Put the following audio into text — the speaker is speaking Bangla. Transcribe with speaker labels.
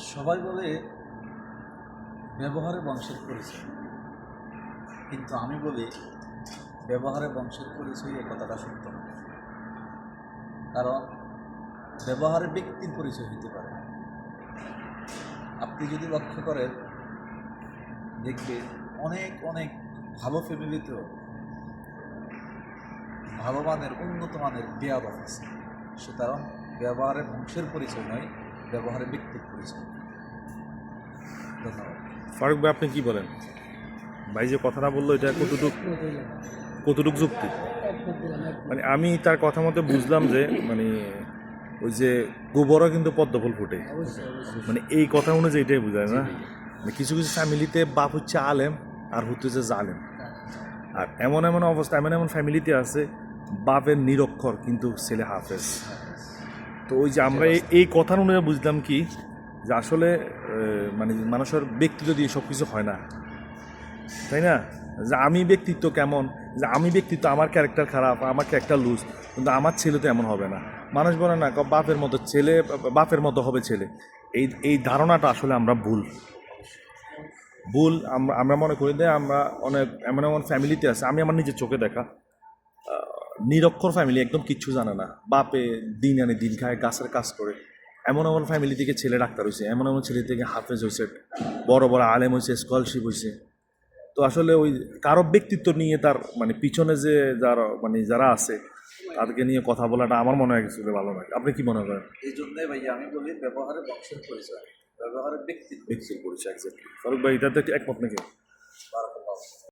Speaker 1: সবাই বলে ব্যবহারে বংশের পরিচয়, কিন্তু আমি বলি ব্যবহারে বংশের পরিচয় এ কথাটা সত্য না। কারণ ব্যবহারে ব্যক্তির পরিচয় হতে পারে। আপনি যদি লক্ষ্য করেন দেখবেন অনেক অনেক ভালো ফ্যামিলিতেও ভালো মানের উন্নত মানের বেয়াদব আছে। সুতরাং ব্যবহারে বংশের পরিচয় নয়, ব্যবহারে ব্যক্তির পরিচয়। ধন্যবাদ।
Speaker 2: ফারুক ভাই, আপনি কি বলেন? ভাই যে কথাটা বললো এটা কতটুক যুক্তি? মানে আমি তার কথা মতো বুঝলাম যে মানে ওই যে গোবরও কিন্তু পদ্মফুল ফুটে, মানে এই কথা অনুযায়ী এটাই বোঝায় না? মানে কিছু কিছু ফ্যামিলিতে বাপ হচ্ছে আলেম আর হচ্ছে জালেম, আর এমন এমন অবস্থা, এমন এমন ফ্যামিলিতে আছে বাপের নিরক্ষর কিন্তু ছেলে হাফেজ। তো ওই যে আমরা এই কথা অনুযায়ী বুঝলাম কি যে আসলে মানে মানুষের ব্যক্তিত্ব দিয়ে সব কিছু হয় না, তাই না? যে আমি ব্যক্তিত্ব কেমন, যে আমি ব্যক্তিত্ব আমার ক্যারেক্টার খারাপ, আমার ক্যারেক্টার লুজ, কিন্তু আমার ছেলে তো এমন হবে না। মানুষ বলে না বাপের মতো ছেলে, বাপের মতো হবে ছেলে। এই ধারণাটা আসলে আমরা ভুল। আমরা মনে করি যে আমরা অনেক এমন এমন ফ্যামিলিতে আছে, আমি আমার নিজের চোখে দেখা নিরক্ষর ফ্যামিলি, একদম কিচ্ছু জানে না, বাপে দিন আনে দিন খায়, গাছের কাজ করে। এমন এমন ফ্যামিলি থেকে ছেলে ডাক্তার হয়েছে, এমন এমন ছেলে থেকে হাফেজ হয়েছে, বড় বড় আলেম হয়েছে, স্কলারশিপ হয়েছে। তো আসলে ওই কারো ব্যক্তিত্ব নিয়ে তার মানে পিছনে যে যারা আছে তাদেরকে নিয়ে কথা বলাটা আমার মনে হয় কিছু ভালো নয়। আপনি কি মনে করেন?
Speaker 1: এই জন্যই ভাইয়া আমি বলি ব্যবহারে বংশের পরিচয়, ব্যবহারে ব্যক্তির
Speaker 2: ব্যক্তির পরিচয়। এক্স্যাক্টলি। ফারুক ভাই, এটাতে একমত নাকি?
Speaker 1: পরিচয়।